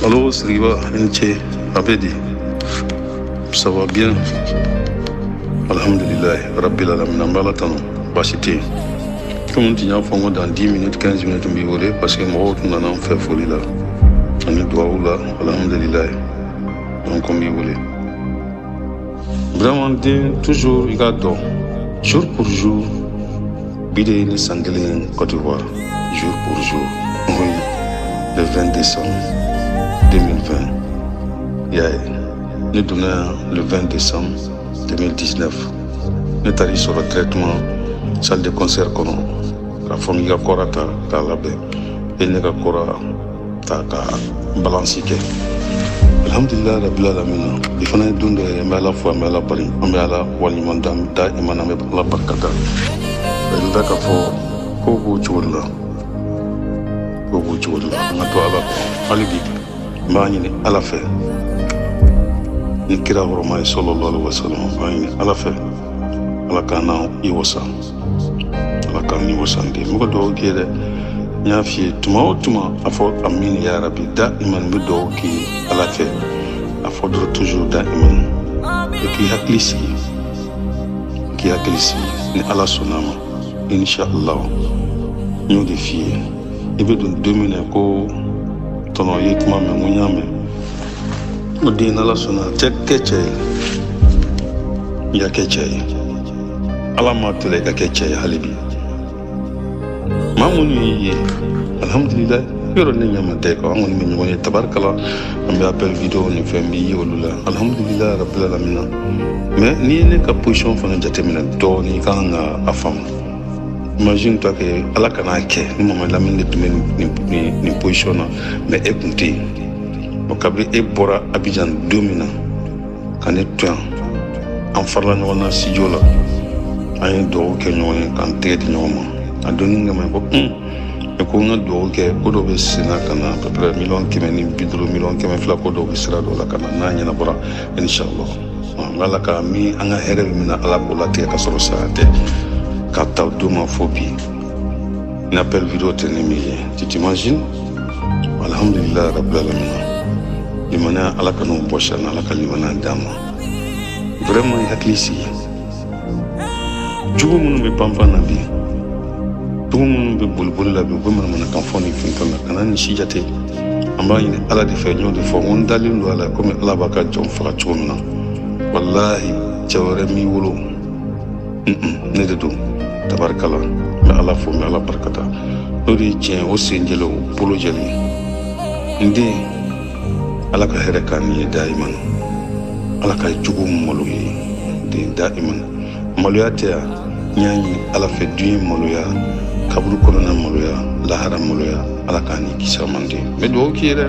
Allô, Sriva, Nche, Abedi. Ça va bien? Alhamdulillah, Rabbil Alamin, Ambalatano, Bachité. Comme on dit, dans 10 minutes, 15 minutes, on va parce que moi, on a fait folie là. On est droit là, Alhamdulillah. Donc, on va vraiment, toujours, regarde, jour pour jour, Bidé ni Sangelin, Côte d'Ivoire, jour pour jour. Oui, le 20 décembre 2020. Yeah. Nous donnons le 20 décembre 2019. Nous sommes allés sur le traitement, salle de concert qu'on a. La famille a corps à la baie. Et nous avons corps à balancer. Alhamdulillah, Rabbil Alamin. Il faut que nous donnions à la fois, à la bari, à la walimandam, da imanam, à la barkata. Il y a des fois, Kobo Choula. Kobo Choula. On a tout à la alibi. Mani à la fin. Ni kira horomai sallallahu alaihi wasallam bani ala fe ala kana iwosa ala kana iwosa ndi mugo do kire nya fi tuma afo amin ya rabbi da iman mi do ki ala fe afo do toujours da iman et ki haklisi ni ala sunama inshallah ñu defi ibe do dominer ko tono yitma me munyame Udin ala suna cek kece ya kece alamatule ka kece halibi mamunu yi alhamdulillah yoro ne nyama te ko amoni mi ngoni tabarkala ambe appel vidéo ni fembi yolula alhamdulillah rabbil alamin mais ni ne ka position fana jatemina do ni kanga afam imagine toi que ala kana ke ni mama lamine ni position na mais écoutez o kabri e bora Abidjan domina kan e tuan an farla ɲɔgɔn na studio la an ye dugawu kɛ ɲɔgɔn ye k'an tɛgɛ di ɲɔgɔn ma a donni kama ko e ko n ka dugawu kɛ ko dɔ bɛ senna ka na à peu près 150 000 1,2 ko dɔ bɛ sira dɔ la ka na n'a ɲɛnabɔra inshallah ala ka min an ka hɛrɛ bɛ min na ala k'o latigɛ ka sɔrɔ saya tɛ k'a ta don ma fo bi ni appel vidéo tɛ ne min ye tu t'imagines alhamdulillah rabbil alamin limana ala kanu boshan ala ka limana dama vraiment haklisi jugu munu be pampa na bi jugu munu be bulbul la be ko man kan foni fin kan kana ni sijate amba ni ala de fe nyo de fo on dalil do ala comme ala baka jom fa chomna wallahi jawre mi wolo ne de do tabarkala me ala fo me ala barkata do di tien o senjelo polo jeli ndi ala ka hɛrɛ k'an ye daiman ala ka jugu malo ye den daiman maloya tɛ yan n y'a ɲini ala fɛ duɲɛ maloya kaburu kɔnɔna maloya lahara maloya ala k'an ni kisa man den n bɛ dugawu k'i ye dɛ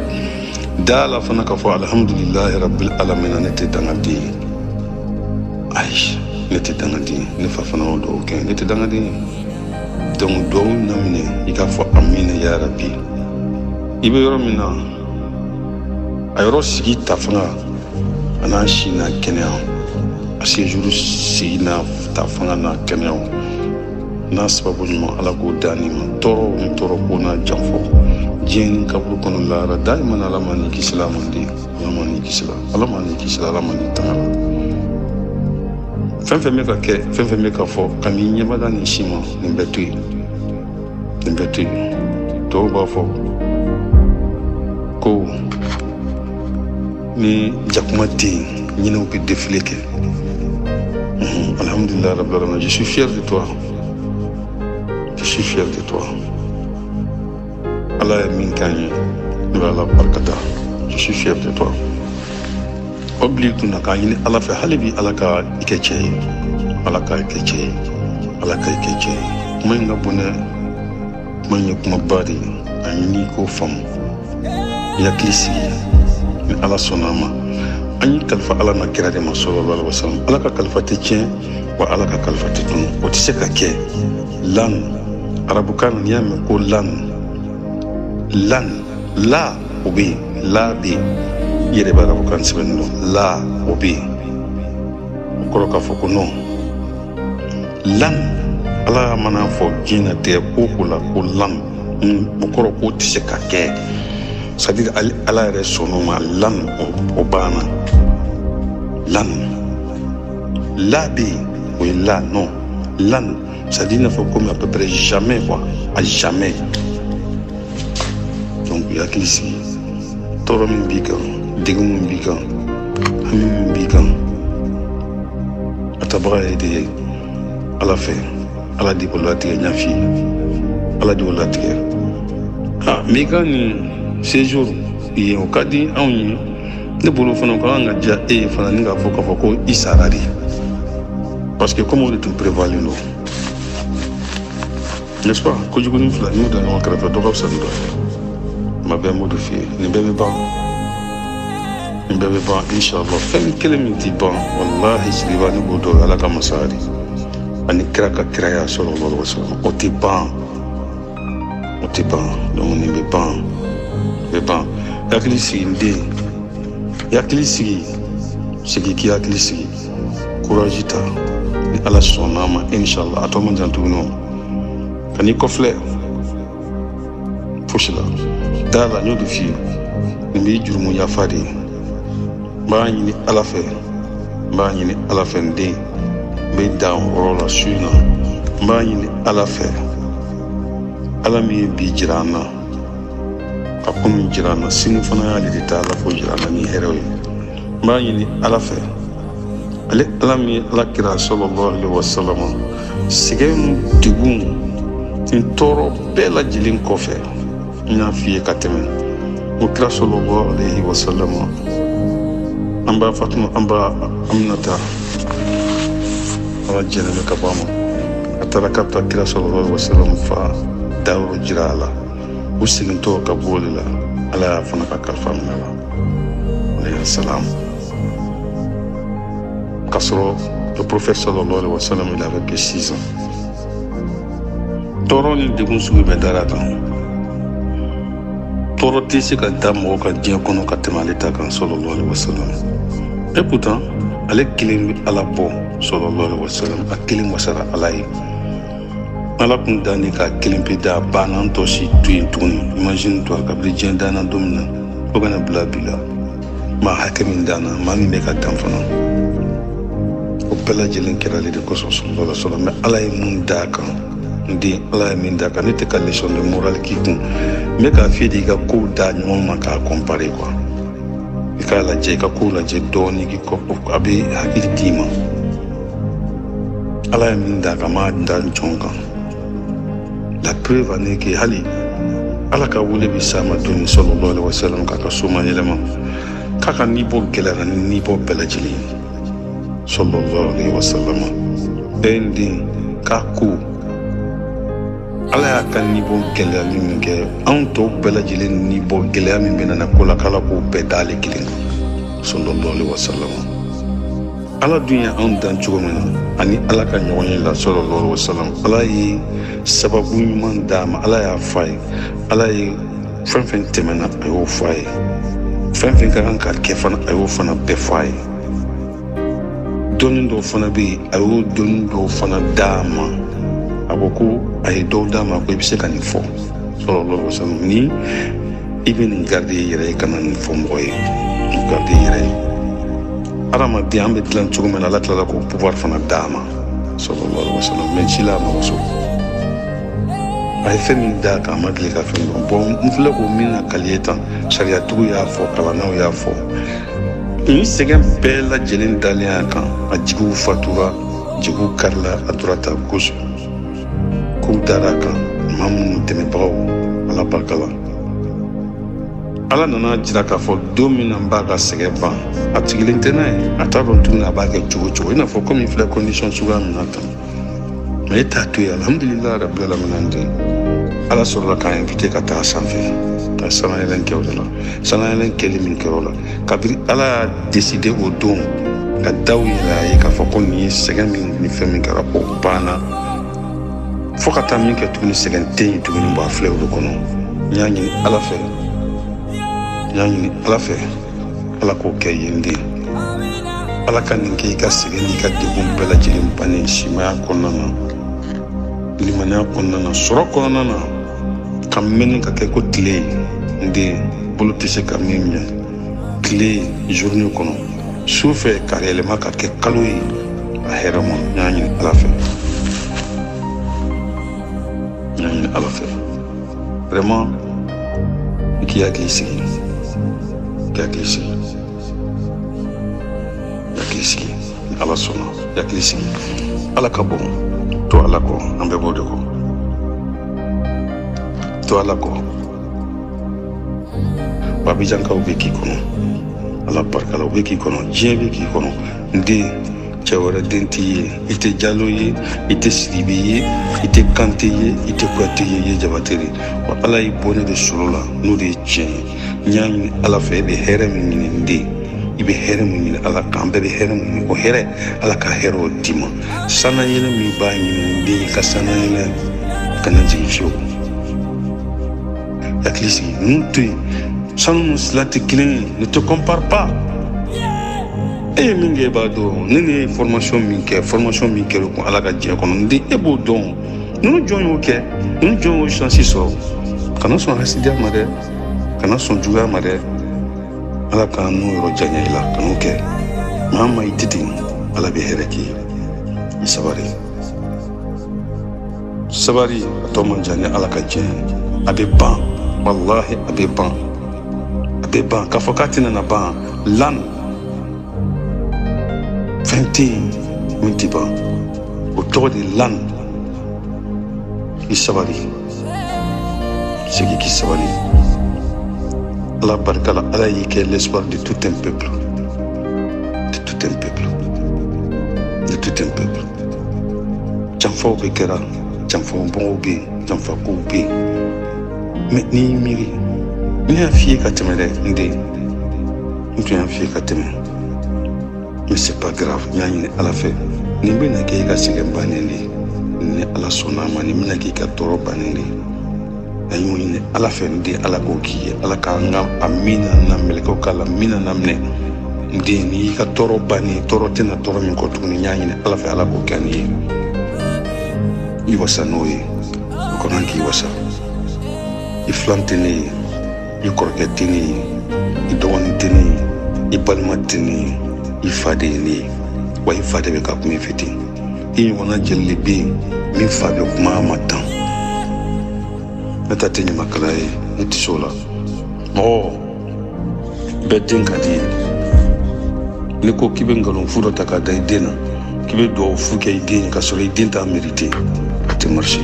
da ala fana ka fɔ alhamdulilahi rabbil alamina ne tɛ dangaden ye ayi ne tɛ dangaden ye ne fa fana y'o dugawu kɛ ne tɛ dangaden ye donc dugawu naminɛ i k'a fɔ amina ya rabbi i bɛ yɔrɔ min na a yɔrɔ sigi ta fanga a n'a si n'a kɛnɛya a séjour sigi n'a ta fanga n'a kɛnɛya n'a sababu ɲuman ala k'o da ni ma tɔɔrɔ ni tɔɔrɔ ko n'a janfɔ diɲɛ ni kaburu kɔnɔ lahara daimana ala ma ni kisi la a man di ala ma ni kisi la ala ma ni kisi la ala ma ni tanga la fɛn fɛn bɛ ka kɛ fɛn fɛn bɛ ka fɔ ka n'i ɲɛbada nin si ma nin bɛ to yen nin bɛ to yen tɔw b'a fɔ ko ni jakuma den ɲinɛw bɛ défilé kɛ alhamdulillah rabbil alamin je suis fier de toi ala ye min k'an ye ne bɛ ala barikada je suis fier de toi oblige tun k'a ɲini ala fɛ hali bi ala ka i kɛ cɛ ye ala ka i kɛ cɛ ye ala ka i kɛ cɛ ye kuma in ka bon dɛ kuma in ye kumaba de ye a ɲini k'o faamu i hakili sigi ni ala sɔnna ma an yi kalifa ala na kira de ma sallallahu alaihi wasallam ala ka kalifa tɛ tiɲɛ wa ala ka kalifa tɛ tunu o tɛ se ka kɛ lan arabukan n'i y'a mɛn ko lan la o bɛ yen la bɛ yen i yɛrɛ bɛ arabukan sɛbɛnni dɔn la o bɛ yen o kɔrɔ k'a fɔ ko non lan ala mana fɔ diɲɛnatigɛ ko o la ko lan o kɔrɔ k'o tɛ se ka kɛ c'est-à-dire ala yɛrɛ sɔnn'o ma lan o banna lan la bɛ yen o ye la non lan c'est-à-dire i n'a fɔ comme à peu près jamais quoi à jamais donc i hakili sigi tɔɔrɔ min b'i kan degun min b'i kan hami min b'i kan a tabaga ye de ye ala fɛ ala de b'o latigɛ n y'a f'i ye ala de b'o latigɛ mais i ka nin séjour ye o ka di anw ye ne bolo fana o ka kan ka diya e ye fana ni k'a fɔ k'a fɔ ko i sara de parce que comme o de tun prévoilen don n'est-ce pas kojugunin fila n'u da ɲɔgɔn kɛrɛfɛ dɔ ka fisa ni dɔ ye ma bɛɛ m'o de f'i ye nin bɛɛ bɛ ban nin bɛɛ bɛ ban inshallah fɛn kelen min ti ban wallahi siliba ne b'o dɔn ala ka masaya de ani kira ka kiraya sallallahu alaihi wasallam o tɛ ban donc nin bɛ ban bɛ ban hakili sigi n den hakili sigi k'i hakili sigi courage ta ni ala sɔnn'a ma inshallah a tɔ man jan tuguni o ka n'i kɔfilɛ fosi la da la n y'o de f'i ye nin b'i jurumu yafa de ye n b'a ɲini ala fɛ n den n bɛ dan o yɔrɔ la su in na n b'a ɲini ala fɛ ala min ye bi jira an na ka ko min jira an na sini fana y'ale de ta ala fo jira an na ni hɛrɛw ye n b'a ɲini ala fɛ ala min ye ala kira sallallahu alaihi wasallam sɛgɛn degun nin tɔɔrɔ bɛɛ lajɛlen kɔfɛ n y'a f'i ye ka tɛmɛ o kira sallallahu alaihi wasallam an b'a Fatuma an b'a Aminata ala jɛnɛbɛ ka bɔ a ma a taara k'a bɛ taa kira sallallahu alaihi wasallam fa dayɔrɔ jira a la u segintɔ ka bɔ o de la ala y'a fana ka kalifa minɛ a la alayhi salam k'a sɔrɔ le prophète sallallahu alaihi wasallam il avait que 6 ans tɔɔrɔ ni degun sugu bɛɛ dara kan tɔɔrɔ tɛ se ka da mɔgɔ ka diɲɛ kɔnɔ ka tɛmɛ ale ta kan sallallahu alaihi wasallam et pourtant ale kelen bɛ ala bɔ sallallahu alaihi wasallam a kelen wasara ala ye ala kun dan de k'a kelen pe da a banna an tɔ si to yen tuguni imagine toi kabini diɲɛ danna don min na fo kana bila bi la maa hakɛ min danna maa min bɛ ka dan fana o bɛɛ lajɛlen kɛra ale de kosɔn sallallahu alaihi wasallam mais ala ye mun d'a kan n den ala ye min d'a kan ne tɛ ka leçon de morale k'i kun n bɛ k'a f'i de i ka kow da ɲɔgɔn ma k'a comparer quoi i k'a lajɛ i ka kow lajɛ dɔɔni k'i kɔ a bɛ hakili d'i ma ala ye min d'a kan m'a da jɔn kan la preuve en est que hali ala ka wele bɛ s'a ma doni sallallahu alaihi wasallam k'a ka soma yɛlɛma k'a ka niveau gɛlɛyara ni niveau bɛɛ lajɛlen ye sallallahu alaihi wasallam n den k'a ko ala y'a ka niveau gɛlɛyali min kɛ anw tɔw bɛɛ lajɛlen niveau gɛlɛya min bɛ na ko la k'ala k'o bɛɛ d'ale kelen kan sallallahu alaihi wasallam ala dun ye anw dan cogo min na ani ala ka ɲɔgɔn ye la sallallahu alaihi wasallam ala ye sababu ɲuman d'a ma ala y'a f'a ye ala ye fɛn fɛn tɛmɛna a y'o f'a ye fɛn fɛn ka kan ka kɛ fana a y'o fana bɛɛ f'a ye dɔnni dɔw fana bɛ yen a y'o dɔnni dɔw fana d'a ma a ko ko a ye dɔw d'a ma ko i bɛ se ka nin fɔ sallallahu alaihi wasallam ni i bɛ nin garder i yɛrɛ ye kana nin fɔ mɔgɔ ye garder i yɛrɛ ye adamaden an bɛ dilan cogo min na ala tilala k'o pouvoir fana d'a ma sallallahu alaihi wasallam mais ci la a ma waso a ye fɛn min d'a kan a ma deli ka fɛn dɔn bon n filɛ k'o min na kali ye tan sariyatigiw y'a fɔ kalannaw y'a fɔ ni sɛgɛn bɛɛ lajɛlen dalen a kan a jigiw fatura jigiw karila a tora ta gosi kow dara a kan maa minnu dɛmɛbagaw ala barika la ala nana jira k'a fɔ don min na n b'a ka sɛgɛn ban a sigilen tɛ n'a ye a t'a dɔn tuguni a b'a kɛ cogo cogo i n'a fɔ komi filɛ condition suguya min na tan mais e t'a to yen alhamdulilayi rabil alamin den ala sɔrɔla k'a invité ka taa sanfɛ ka sanayɛlɛn kɛ o de la sanayɛlɛn kɛli min kɛra o la kabiri ala y'a décidé o don ka daw yɛlɛ a ye k'a fɔ ko nin ye sɛgɛn min ni fɛn min kɛra o banna fo ka taa min kɛ tuguni sɛgɛn tɛ yen tuguni bɔ a filɛ olu kɔnɔ n y'a ɲini ala fɛ ala k'o kɛ yen den ala ka nin kɛ i ka sɛgɛn n'i ka degun bɛɛ lajɛlen bannen simaya kɔnɔna na limaniya kɔnɔna na sɔrɔ kɔnɔna na ka mɛnni ka kɛ ko tile ye n den bolo tɛ se ka min ɲɛ tile journée kɔnɔ su fɛ ka yɛlɛma ka kɛ kalo ye a hɛrɛ ma n y'a ɲini ala fɛ n y'a ɲini ala fɛ vraiment i k'i hakili sigi i hakili sigi i hakili sigi ni ala sɔnna i hakili sigi ala ka bon to ala kɔ an bɛɛ b'o de kɔ to ala kɔ babijankaw bɛ k'i kɔnɔ ala barikala u bɛ k'i kɔnɔ diɲɛ bɛ k'i kɔnɔ n den cɛ wɛrɛ den t'i ye i tɛ jalo ye i tɛ sidibe ye i tɛ kante ye i tɛ kuyate ye i ye jabateri wa ala y'i bɔ ne de solo la n'o de ye tiɲɛ ye n y'a ɲini ala fɛ i bɛ hɛrɛ min ɲini n den i bɛ hɛrɛ min ɲini ala kan bɛɛ bɛ hɛrɛ min ɲini o hɛrɛ ala ka hɛrɛ o d'i ma sanayɛlɛ min b'a ɲini n den i ka sanayɛlɛ kana jigin fiyewu hakili sigi ninnu to yen sanu sila tɛ kelen ye ne te compare pas e ye min kɛ e b'a dɔn ne ni ye formation min kɛra o kun ala ka diɲɛ kɔnɔ n den e b'o dɔn ninnu jɔn y'o kɛ ninnu jɔn y'o chance sɔrɔ kana sɔn hasidiya ma dɛ kana sɔn juguya ma dɛ ala k'an n'o yɔrɔ janya i la kan'o kɛ maa ma i tɛ ten ala bɛ hɛrɛ k'i ye i sabari a tɔ man jan ni ala ka diɲɛ a bɛ ban wallahi a bɛ ban k'a fɔ k'a tɛna na ban lan fɛn tɛ yen min tɛ ban o tɔgɔ de lan i sabari segi k'i sabari ala barika la ala y'i kɛ l'espoir de tout un peuple janfaw bɛ kɛra janfabɔnw bɛ yen janfakow bɛ yen mais n'i y'i miiri ne y'a f'i ye ka tɛmɛ dɛ n den n tun y'a f'i ye ka tɛmɛ mais c'est pas grave n y'a ɲini ala fɛ nin bɛna kɛ i ka sɛgɛn bannen de ye ni ala sɔnna a ma nin bɛna kɛ i ka tɔɔrɔ bannen de ye a y'o ɲini ala fɛ n den ala k'o k'i ye ala k'an ka a mina na mɛlɛkɛw k'a la mina na minɛ n den n'i y'i ka tɔɔrɔ bannen tɔɔrɔ tɛna tɔɔrɔ min kɔ tuguni n y'a ɲini ala fɛ ala k'o kɛ nin ye i wasa n'o ye o ka kan k'i wasa i filan tɛ ne ye i kɔrɔkɛ tɛ ne ye i dɔgɔnin tɛ ne ye i balima tɛ ne ye i fa de ye ne ye wa i fa de bɛ ka kuma i fɛ ten i ɲɔgɔnna jeli de bɛ yen min fa bɛ kuma a ma tan ne ta tɛ ɲamakala ye ne tɛ se o la mɔgɔ bɛɛ den ka di ye n'i ko k'i bɛ nkalonfu dɔ ta k'a da i den na k'i bɛ dugawu kɛ i den ye k'a sɔrɔ i den t'a mérité a tɛ marché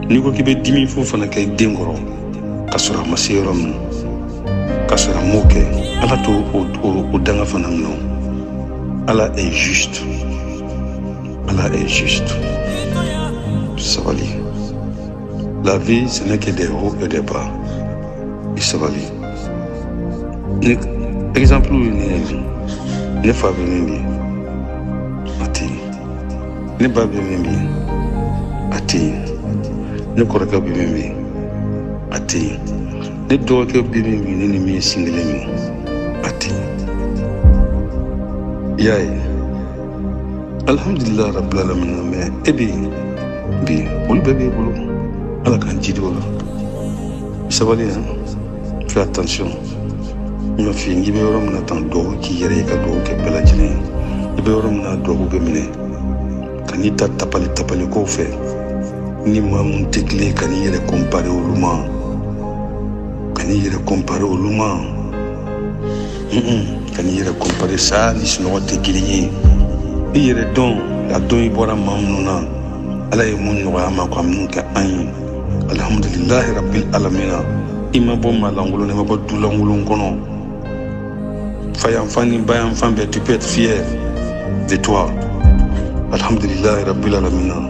n'i ko k'i bɛ dimi fu fana kɛ i den kɔrɔ k'a sɔrɔ a ma se yɔrɔ min k'a sɔrɔ a m'o kɛ ala t'o o danga fana minɛ ala est juste sabali la vie ce n'est que des hauts et des bas i sabali ni exemple ne fa bɛ min bi a tɛ yen ne ba bɛ min bi a tɛ yen ne kɔrɔkɛ bɛ min bi a tɛ yen ne dɔgɔkɛ bɛ min bi ne ni min ye sin kelen min a tɛ yen i y'a ye alhamdulilayi rabbil alamin mais e bɛ yen bi olu bɛɛ b'e bolo ala k'an jidi o la sabali fais attention n y'a f'i ye n'i bɛ yɔrɔ min na tan dugawu k'i yɛrɛ ye ka dugawu kɛ bɛɛ lajɛlen ye i bɛ yɔrɔ min na dugawu bɛ minɛ ka n'i ta tapali kow fɛ ni maa mun tɛ tile ka n'i yɛrɛ comparer olu ma ka n'i yɛrɛ comparer saa ni sunɔgɔ tɛ kelen ye i yɛrɛ dɔn a dɔn i bɔra maa minnu na ala ye mun nɔgɔya ma ka mun kɛ an ye alhamdulilahi rabbil alamina i ma bɔ maa lankolon i ma bɔ du lankolon kɔnɔ fayanfan ni bayanfan bɛɛ tu peux être fier de toi alhamdulilahi rabbil alamina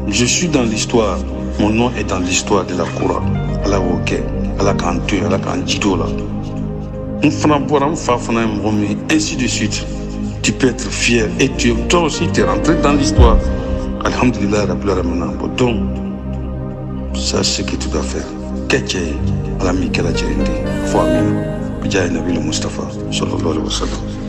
je suis dans l'histoire mon nom est dans l'histoire de la Koura ala y'o kɛ ala k'an to yen ala k'an jid'o la n fana bɔra n fa fana ye mɔgɔ min ye ainsi de suite tu peux être fier et toi aussi tu es rentré dans l'histoire alhamdulilahi rabbil alamina bon donc sache ce que tu dois faire kɛ cɛ ye ala m'i kɛra cɛ ye den fɔ amin bija ye nabili mustafa sallallahu alaihi wa sallam